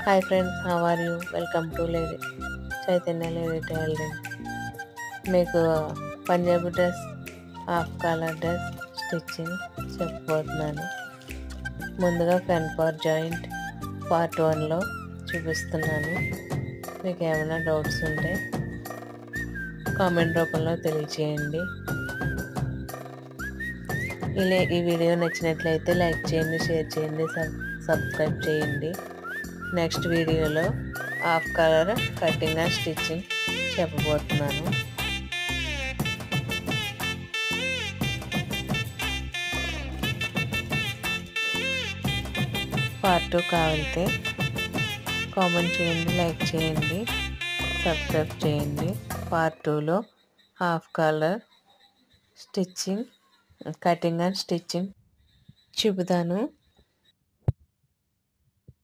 Hi friends, how are you? Welcome to lady Chaitanya lady tailoring. మీకు Punjabi dress, half collar dress stitching చెప్పబోతున్నాను. ముందుగా front part joint part 1లో చూపిస్తున్నాను. మీకు ఏమైనా డౌట్స్ ఉంటే కామెంట్ రూపంలో తెలియచేయండి. ఈ వీడియో నచ్చినట్లయితే లైక్ చేయండి, షేర్ చేయండి, సబ్స్క్రైబ్ చేయండి. నెక్స్ట్ వీడియోలో half colour cutting and stitching చెప్పబోతున్నాను. పార్ట్ 2 కావాలితే కామెంట్ చేయండి, లైక్ చేయండి, సబ్స్క్రైబ్ చేయండి. పార్ట్ 2లో half colour stitching, cutting and stitching చూపుతాను.